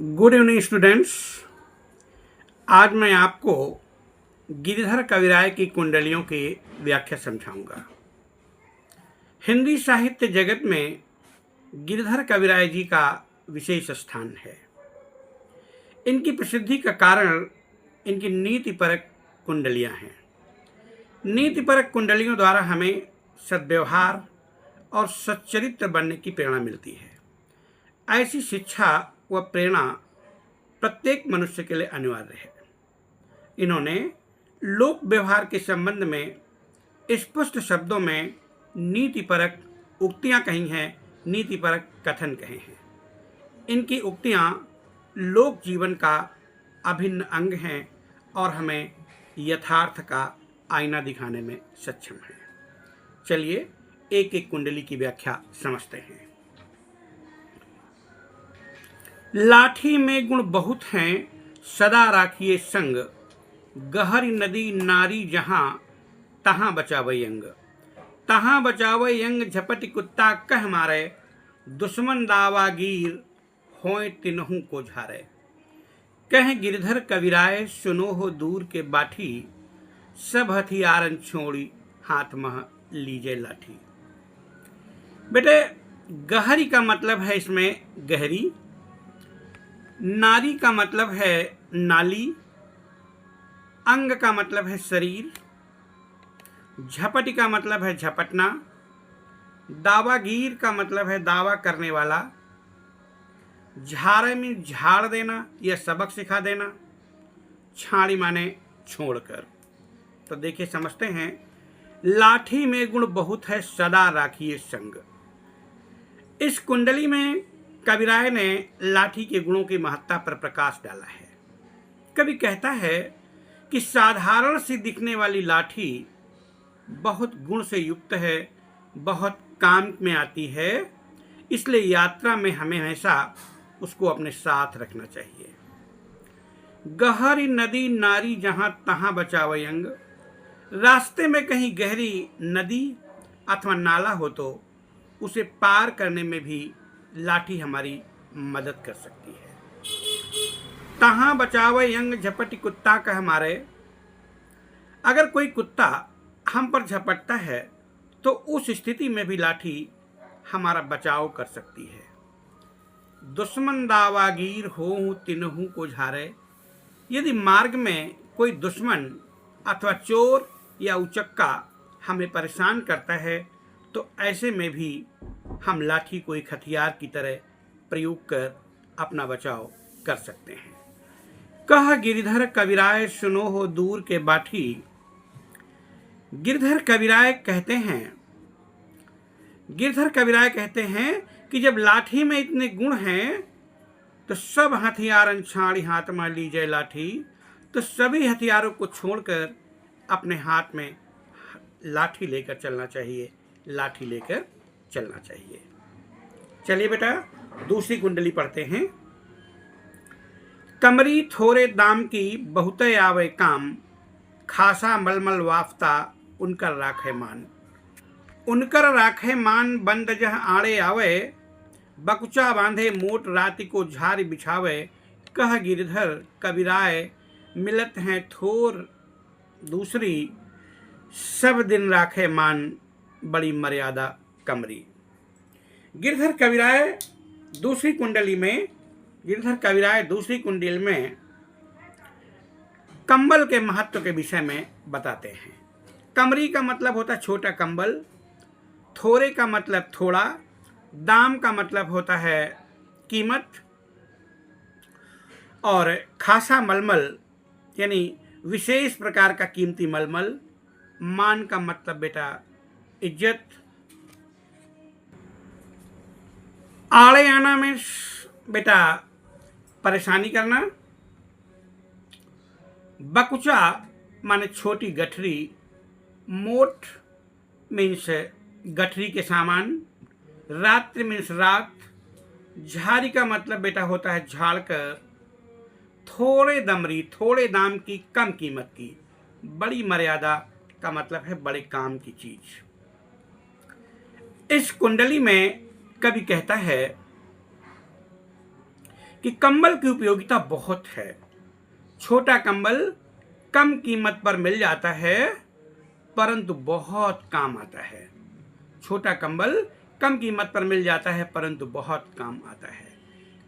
Good evening students. आज मैं आपको गिरिधर कविराय की कुंडलियों की व्याख्या समझाऊंगा। हिंदी साहित्य जगत में गिरिधर कविराय जी का विशेष स्थान है। इनकी प्रसिद्धि का कारण इनकी नीतिपरक कुंडलियां हैं। नीतिपरक कुंडलियों द्वारा हमें सद्व्यवहार और सच्चरित्र बनने की प्रेरणा मिलती है। ऐसी शिक्षा व प्रेरणा प्रत्येक मनुष्य के लिए अनिवार्य है। इन्होंने लोक व्यवहार के संबंध में स्पष्ट शब्दों में नीतिपरक उक्तियां कही हैं, नीतिपरक कथन कहे हैं। इनकी उक्तियां लोक जीवन का अभिन्न अंग हैं और हमें यथार्थ का आईना दिखाने में सक्षम है। चलिए एक एक कुंडली की व्याख्या समझते हैं। लाठी में गुण बहुत हैं, सदा राखिए संग, गहरी नदी नारी जहां, तहां बचावई अंग। तहां बचावई अंग, झपटी कुत्ता कह मारे, दुश्मन दावागीर होए तिनहु को झारे। कह गिरधर कविराय, सुनो हो दूर के बाठी, सब हथियारन छोड़ी, हाथ मह लीजे लाठी। बेटे, गहरी का मतलब है इसमें गहरी, नारी का मतलब है नाली, अंग का मतलब है शरीर, झपटी का मतलब है झपटना, दावागीर का मतलब है दावा करने वाला, झाड़े में झाड़ देना या सबक सिखा देना, छाड़ी माने छोड़कर। तो देखिए समझते हैं। लाठी में गुण बहुत है, सदा राखिए संग। इस कुंडली में कविराय ने लाठी के गुणों की महत्ता पर प्रकाश डाला है। कवि कहता है कि साधारण सी दिखने वाली लाठी बहुत गुण से युक्त है, बहुत काम में आती है, इसलिए यात्रा में हमें हमेशा उसको अपने साथ रखना चाहिए। गहरी नदी नारी जहां तहां बचावई अंग। रास्ते में कहीं गहरी नदी अथवा नाला हो तो उसे पार करने में भी लाठी हमारी मदद कर सकती है। तहां बचावे अंग, झपटी कुत्ता कह मारे। अगर कोई कुत्ता हम पर झपटता है तो उस स्थिति में भी लाठी हमारा बचाव कर सकती है। दुश्मन दावागीर हो तिनहु को झारे। यदि मार्ग में कोई दुश्मन अथवा चोर या उचक्का हमें परेशान करता है तो ऐसे में भी हम लाठी को एक हथियार की तरह प्रयोग कर अपना बचाव कर सकते हैं। कह गिरिधर कविराय, सुनो हो दूर के बाठी। गिरधर कविराय कहते हैं कि जब लाठी में इतने गुण हैं तो सब हथियारन छाड़ी हाथ में लीजिए लाठी। तो सभी हथियारों को छोड़कर अपने हाथ में लाठी लेकर चलना चाहिए, लाठी लेकर चलना चाहिए। चलिए बेटा दूसरी कुंडली पढ़ते हैं। कमरी थोड़े दाम की, बहुत आवे काम, खासा मलमल वाफ्ता, उनकर राखे मान। उनकर राखे मान, बंद जह आड़े आवे, बकुचा बांधे मोट राति को झारी बिछावे। कह गिरधर कविराय, मिलत हैं थोर दूसरी, सब दिन राखे मान, बड़ी मर्यादा कमरी। गिरधर कविराय दूसरी कुंडली में कंबल के महत्व के विषय में बताते हैं। कमरी का मतलब होता है छोटा कंबल, थोड़े का मतलब थोड़ा, दाम का मतलब होता है कीमत, और खासा मलमल यानी विशेष प्रकार का कीमती मलमल, मान का मतलब बेटा इज्जत। आड़े आना में बेटा परेशानी करना, बकुचा माने छोटी गठरी, मोट मीन्स गठरी के सामान, रात्रि मीन्स रात, झारी का मतलब बेटा होता है झाड़ कर, थोड़े दमरी थोड़े दाम की कम कीमत की, बड़ी मर्यादा का मतलब है बड़े काम की चीज। इस कुंडली में कवि कहता है कि कंबल की उपयोगिता बहुत है। छोटा कंबल कम कीमत पर मिल जाता है परंतु बहुत काम आता है। छोटा कंबल कम कीमत पर मिल जाता है परंतु बहुत काम आता है।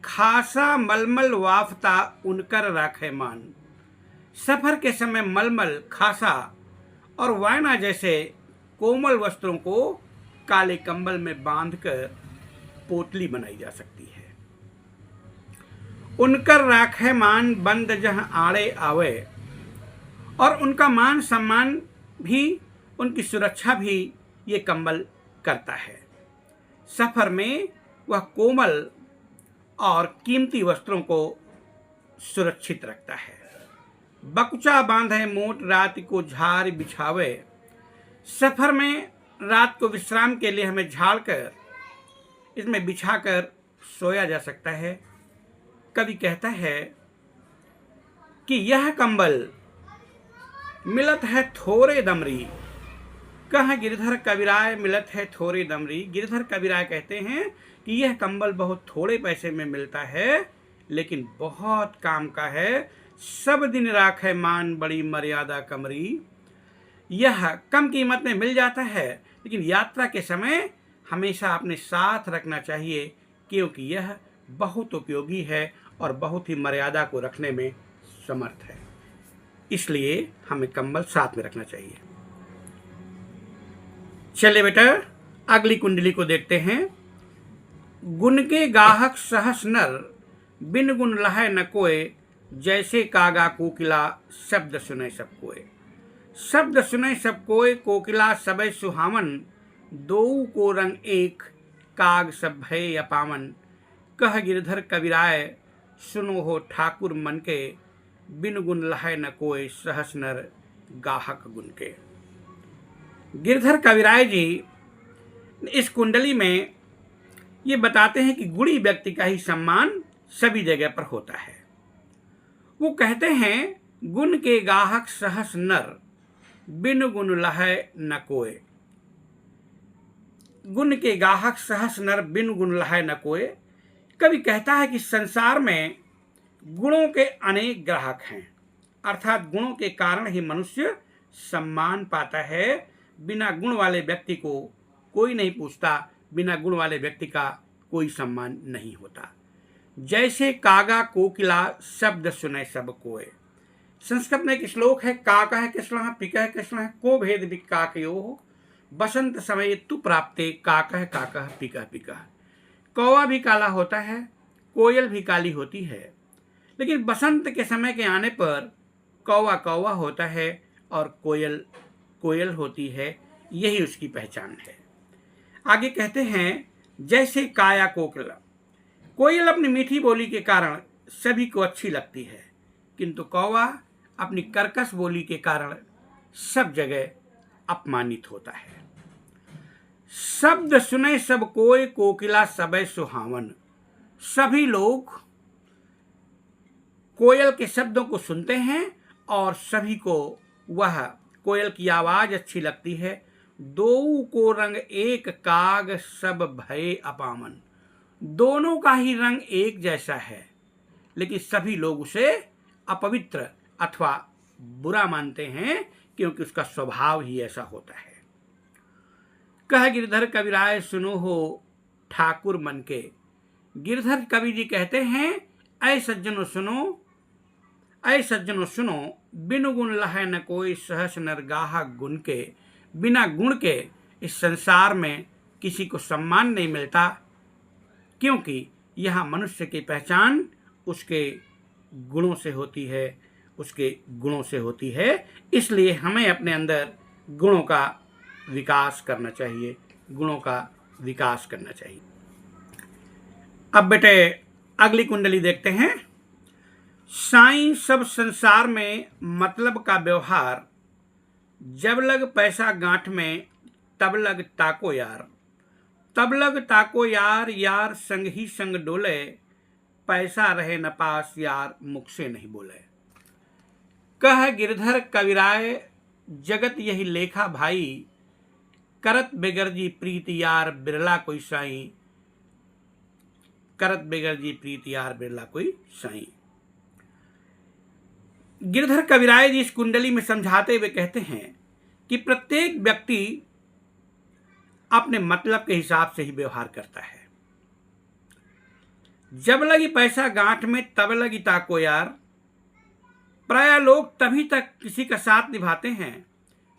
खासा मलमल वाफता उनकर राखे मान। सफर के समय मलमल, खासा और वायना जैसे कोमल वस्त्रों को काले कंबल में बांधकर पोटली बनाई जा सकती है। उनकर राखे मान बंद जहां आड़े आवे, और उनका मान सम्मान भी, उनकी सुरक्षा भी ये कंबल करता है। सफर में वह कोमल और कीमती वस्त्रों को सुरक्षित रखता है। बकुचा बांधे मोट रात को झाड़ बिछावे। सफर में रात को विश्राम के लिए हमें झाड़ कर इसमें बिछाकर सोया जा सकता है। कवि कहता है कि यह कंबल मिलत है थोड़े दमरी। कहाँ गिरधर कविराय मिलत है थोड़े दमरी। गिरधर कविराय कहते हैं कि यह कंबल बहुत थोड़े पैसे में मिलता है लेकिन बहुत काम का है। सब दिन राखे मान बड़ी मर्यादा कमरी। यह कम कीमत में मिल जाता है लेकिन यात्रा के समय हमेशा अपने साथ रखना चाहिए क्योंकि यह बहुत उपयोगी है और बहुत ही मर्यादा को रखने में समर्थ है। इसलिए हमें कंबल साथ में रखना चाहिए। चलिए बेटा अगली कुंडली को देखते हैं। गुण के गाहक सहस नर, बिन गुण लहै न कोय। जैसे कागा कोकिला, शब्द सुने सब कोय। शब्द सुने सब कोय, कोकिला सबे सुहावन। दोऊ को रंग एक, काग सब भय अपावन। कह गिरधर कविराय, सुनो हो ठाकुर मन के। बिन गुण लहै न कोय, सहस नर गाहक गुण के। गिरधर कविराय जी इस कुंडली में ये बताते हैं कि गुणी व्यक्ति का ही सम्मान सभी जगह पर होता है। वो कहते हैं गुण के गाहक सहस नर, बिन गुण लहै न कोय। गुण के गाहक सहस नर, बिन गुण लहै न कोय। कवि कहता है कि संसार में गुणों के अनेक ग्राहक हैं, अर्थात गुणों के कारण ही मनुष्य सम्मान पाता है। बिना गुण वाले व्यक्ति को कोई नहीं पूछता, बिना गुण वाले व्यक्ति का कोई सम्मान नहीं होता। जैसे कागा कोकिला, शब्द सुने सब कोय। संस्कृत में एक श्लोक है, काकः कृष्णः पिकः कृष्णः को भेद विकाकयोः। बसंत समय तु प्राप्ते, काकः काकः पिकः पिकः। कौवा भी काला होता है, कोयल भी काली होती है, लेकिन बसंत के समय के आने पर कौवा कौवा होता है और कोयल कोयल होती है। यही उसकी पहचान है। आगे कहते हैं जैसे काया कोकिला। कोयल अपनी मीठी बोली के कारण सभी को अच्छी लगती है किंतु कौवा अपनी कर्कश बोली के कारण सब जगह अपमानित होता है। शब्द सुने सब कोय, कोकिला सबे सुहावन। सभी लोग कोयल के शब्दों को सुनते हैं और सभी को वह कोयल की आवाज अच्छी लगती है। दो को रंग एक, काग सब भय अपामन। दोनों का ही रंग एक जैसा है लेकिन सभी लोग उसे अपवित्र अथवा बुरा मानते हैं क्योंकि उसका स्वभाव ही ऐसा होता है। कह गिरधर कविराय, सुनो हो ठाकुर मन के। गिरधर कवि जी कहते हैं ऐ सज्जनों सुनो, ऐ सज्जनों सुनो। बिन गुण लहै न कोई, सहस नर गाहक गुण के। बिना गुण के इस संसार में किसी को सम्मान नहीं मिलता क्योंकि यहाँ मनुष्य की पहचान उसके गुणों से होती है, उसके गुणों से होती है। इसलिए हमें अपने अंदर गुणों का विकास करना चाहिए, गुणों का विकास करना चाहिए। अब बेटे अगली कुंडली देखते हैं। साईं सब संसार में मतलब का व्यवहार। जब लग पैसा गांठ में, तब लग ताको यार। तब लग ताको यार, यार संग ही संग डोले। पैसा रहे न पास, यार मुख से नहीं बोले। कह गिरधर कविराय, जगत यही लेखा भाई। करत बेगरजी प्रीत यार, बिरला कोई साईं। करत बेगर जी प्रीत यार बिरला कोई साईं। गिरधर कविराय जी इस कुंडली में समझाते हुए कहते हैं कि प्रत्येक व्यक्ति अपने मतलब के हिसाब से ही व्यवहार करता है। जब लगी पैसा गांठ में तब लगी ताको यार। प्राय लोग तभी तक किसी का साथ निभाते हैं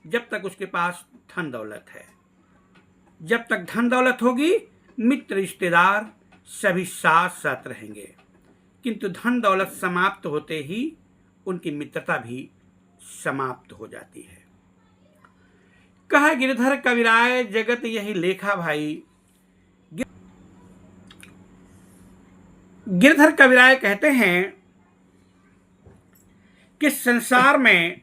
जब तक उसके पास धन दौलत है। जब तक धन दौलत होगी मित्र रिश्तेदार सभी साथ साथ रहेंगे, किंतु धन दौलत समाप्त होते ही उनकी मित्रता भी समाप्त हो जाती है। कहा गिरधर कविराय जगत यही लेखा भाई। गिरधर कविराय कहते हैं कि संसार में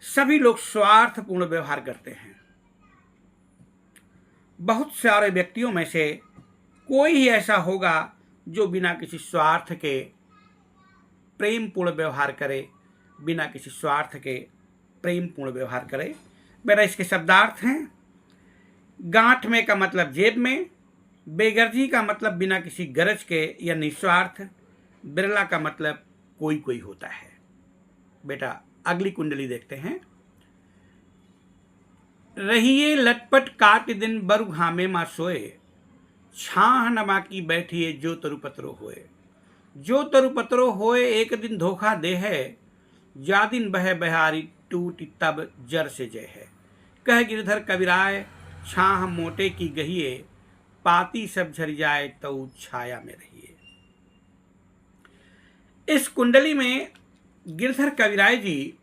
सभी लोग स्वार्थपूर्ण व्यवहार करते हैं। बहुत सारे व्यक्तियों में से कोई ही ऐसा होगा जो बिना किसी स्वार्थ के प्रेमपूर्ण व्यवहार करे, बिना किसी स्वार्थ के प्रेमपूर्ण व्यवहार करे। मेरा इसके शब्दार्थ हैं, गांठ में का मतलब जेब में, बेगर्जी का मतलब बिना किसी गरज के या निस्वार्थ, बिरला का मतलब कोई कोई होता है। बेटा अगली कुंडली देखते हैं। रहिए लटपट काट दिन बरु घामे मा सोए, छाह नमा की बैठिए जो तरुपत्रो होए। जो तरुपत्रो होए एक दिन धोखा दे है, जा दिन बह बहारी टूटी तब जर से जय है। कह गिरधर कविराय छाह मोटे की गहिए, पाती सब झर जाए तो छाया में रहिए। इस कुंडली में गिरधर कविराय जी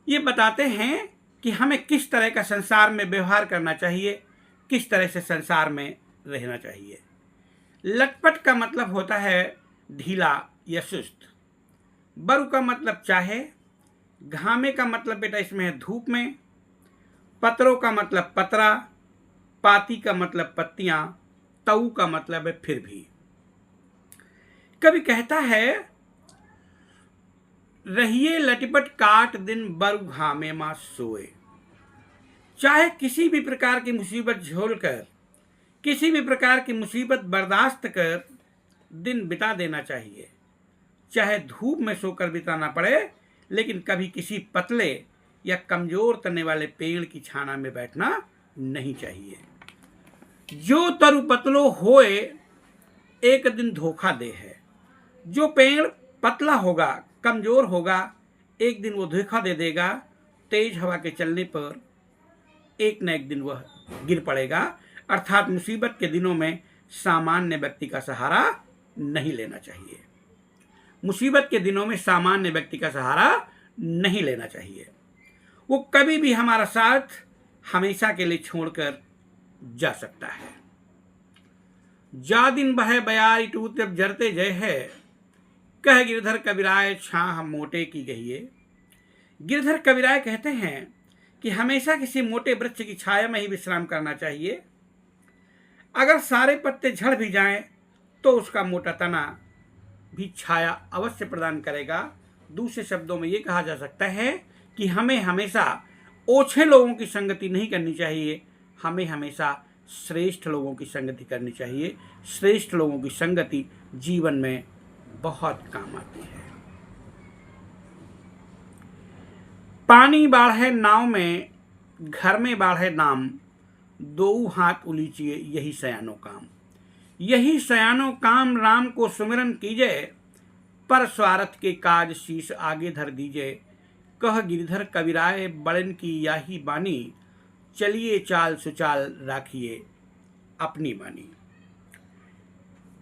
ये बताते हैं कि हमें किस तरह का संसार में व्यवहार करना चाहिए, किस तरह से संसार में रहना चाहिए। लटपट का मतलब होता है ढीला या सुस्त, बरु का मतलब चाहे, घामे का मतलब बेटा इसमें है धूप में, पत्रों का मतलब पतरा, पाती का मतलब पत्तियां, तऊ का मतलब है फिर भी। कभी कहता है रहिए लटपट काट दिन बरु घामे मा सोए। चाहे किसी भी प्रकार की मुसीबत झेलकर, किसी भी प्रकार की मुसीबत बर्दाश्त कर दिन बिता देना चाहिए। चाहे धूप में सोकर बिताना पड़े, लेकिन कभी किसी पतले या कमजोर तने वाले पेड़ की छाना में बैठना नहीं चाहिए। जो तरु पतलो होए एक दिन धोखा दे है। जो पेड़ पतला होगा, कमजोर होगा, एक दिन वो धोखा दे देगा। तेज हवा के चलने पर एक न एक दिन वह गिर पड़ेगा। अर्थात मुसीबत के दिनों में सामान्य व्यक्ति का सहारा नहीं लेना चाहिए। मुसीबत के दिनों में सामान्य व्यक्ति का सहारा नहीं लेना चाहिए। वो कभी भी हमारा साथ हमेशा के लिए छोड़कर जा सकता है। जा दिन बह बयारी टूट जब जरते जय है, कह गिरधर कविराय छाह मोटे की गहिए। गिरधर कविराय कहते हैं कि हमेशा किसी मोटे वृक्ष की छाया में ही विश्राम करना चाहिए। अगर सारे पत्ते झड़ भी जाएं तो उसका मोटा तना भी छाया अवश्य प्रदान करेगा। दूसरे शब्दों में ये कहा जा सकता है कि हमें हमेशा ओछे लोगों की संगति नहीं करनी चाहिए, हमें हमेशा श्रेष्ठ लोगों की संगति करनी चाहिए। श्रेष्ठ लोगों की संगति जीवन में बहुत काम आती है। पानी बाढ़े नाव में, घर में बाढ़े नाम, दो हाथ उलीचिए यही सयानो काम। यही सयानो काम राम को सुमिरन कीजिए, पर स्वार्थ के काज शीश आगे धर दीजिए। कह गिरधर कविराय बड़न की याही बानी, चलिए चाल सुचाल राखिए अपनी बानी।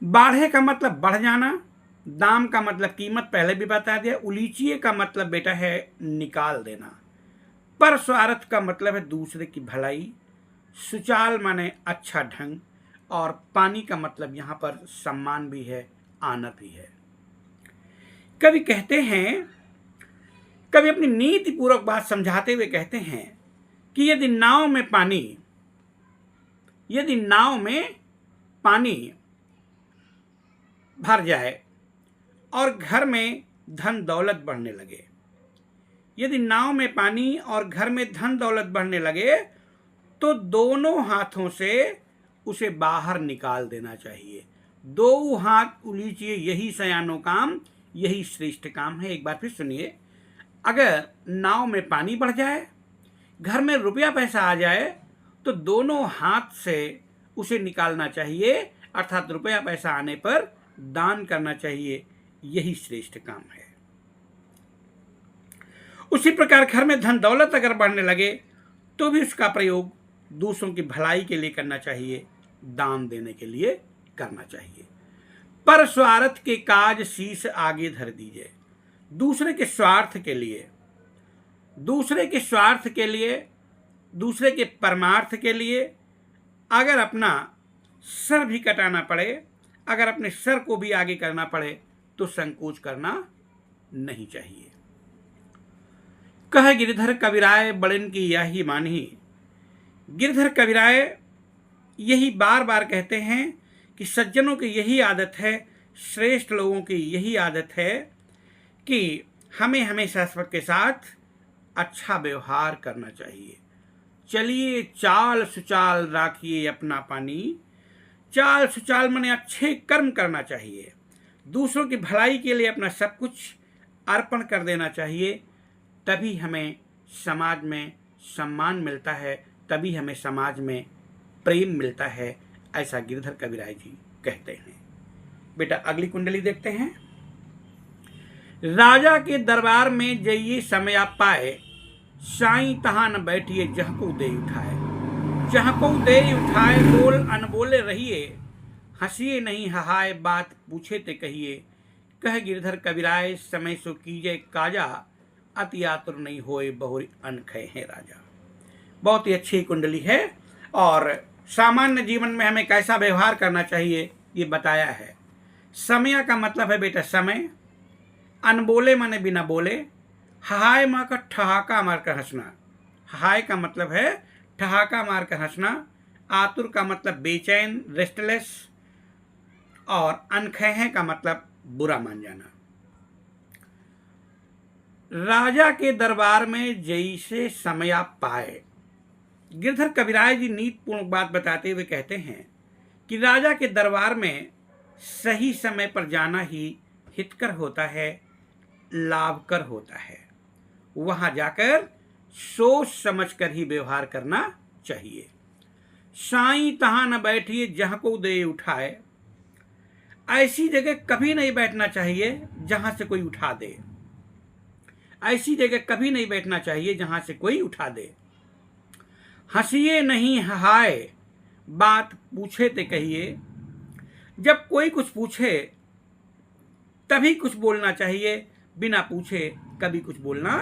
बाढ़े का मतलब बढ़ जाना, दाम का मतलब कीमत पहले भी बता दिया, उलीचिए का मतलब बेटा है निकाल देना, पर स्वार्थ का मतलब है दूसरे की भलाई, सुचाल माने अच्छा ढंग, और पानी का मतलब यहाँ पर सम्मान भी है, आनत भी है। कभी कहते हैं, कभी अपनी नीति पूर्वक बात समझाते हुए कहते हैं कि यदि नाव में पानी भर जाए और घर में धन दौलत बढ़ने लगे, यदि नाव में पानी और घर में धन दौलत बढ़ने लगे, तो दोनों हाथों से उसे बाहर निकाल देना चाहिए। दो हाथ उलीचिए यही सयानो काम, यही श्रेष्ठ काम है। एक बार फिर सुनिए, अगर नाव में पानी बढ़ जाए, घर में रुपया पैसा आ जाए, तो दोनों हाथ से उसे निकालना चाहिए, अर्थात रुपया पैसा आने पर दान करना चाहिए, यही श्रेष्ठ काम है। उसी प्रकार घर में धन दौलत अगर बढ़ने लगे तो भी उसका प्रयोग दूसरों की भलाई के लिए करना चाहिए, दान देने के लिए करना चाहिए। पर स्वार्थ के काज शीश आगे धर दीजिए। दूसरे के स्वार्थ के लिए, दूसरे के स्वार्थ के लिए, दूसरे के परमार्थ के लिए अगर अपना सर भी कटाना पड़े, अगर अपने सर को भी आगे करना पड़े, तो संकोच करना नहीं चाहिए। कह गिरधर कविराय बड़िन की यही मानही। गिरधर कविराय यही बार बार कहते हैं कि सज्जनों की यही आदत है, श्रेष्ठ लोगों की यही आदत है कि हमें हमेशा सबके साथ अच्छा व्यवहार करना चाहिए। चलिए चाल सुचाल राखिए अपना पानी। चाल सुचाल माने अच्छे कर्म करना चाहिए, दूसरों की भलाई के लिए अपना सब कुछ अर्पण कर देना चाहिए। तभी हमें समाज में सम्मान मिलता है, तभी हमें समाज में प्रेम मिलता है, ऐसा गिरधर कविराय जी कहते हैं। बेटा अगली कुंडली देखते हैं। राजा के दरबार में जइए समय पाए, साईं तहां न बैठिए जहको दे उठाए। जहको दे उठाए बोल अनबोले रहिए, हंसिए नहीं हहाय बात पूछे ते कहिए। कह गिरधर कविराय समय सो कीजे काजा, अति आतुर नहीं होए बहुरी अनखे हैं राजा। बहुत ही अच्छी कुंडली है और सामान्य जीवन में हमें कैसा व्यवहार करना चाहिए ये बताया है। समय का मतलब है बेटा समय, अनबोले माने बिना बोले, हाय माँ का ठहाका मार कर हंसना। हाय का मतलब है ठहाका मार कर हंसना, आतुर का मतलब बेचैन रेस्टलेस, और अनखेह का मतलब बुरा मान जाना। राजा के दरबार में जैसे समय पाए। गिरधर कविराय जी नीतिपूर्ण बात बताते हुए कहते हैं कि राजा के दरबार में सही समय पर जाना ही हितकर होता है, लाभकर होता है। वहां जाकर सोच समझकर ही व्यवहार करना चाहिए। साईं तहां न बैठिए जहां को दे उठाए। ऐसी जगह कभी नहीं बैठना चाहिए जहां से कोई उठा दे। ऐसी जगह कभी नहीं बैठना चाहिए जहां से कोई उठा दे। हंसिए नहीं हाय बात पूछे ते कहिए। जब कोई कुछ पूछे तभी कुछ बोलना चाहिए, बिना पूछे कभी कुछ बोलना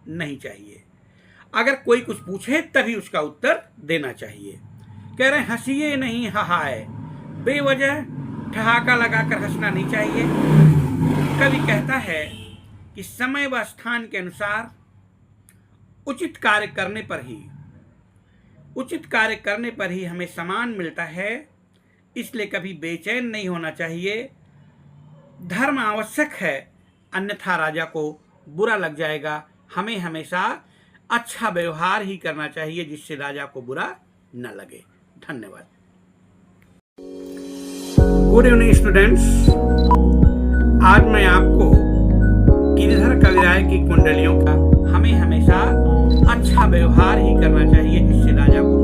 नहीं चाहिए। अगर कोई कुछ पूछे तभी उसका उत्तर देना चाहिए। कह रहे हंसिए नहीं हाय, बेवजह ठहाका लगाकर हंसना नहीं चाहिए। कवि कहता है कि समय व स्थान के अनुसार उचित कार्य करने पर ही हमें सम्मान मिलता है। इसलिए कभी बेचैन नहीं होना चाहिए। धर्म आवश्यक है, अन्यथा राजा को बुरा लग जाएगा। हमें हमेशा अच्छा व्यवहार ही करना चाहिए जिससे राजा को बुरा न लगे। धन्यवाद। गुड इवनिंग स्टूडेंट्स, आज मैं आपको गिरधर कविराय की कुंडलियों का हमें हमेशा अच्छा व्यवहार ही करना चाहिए जिससे राजा को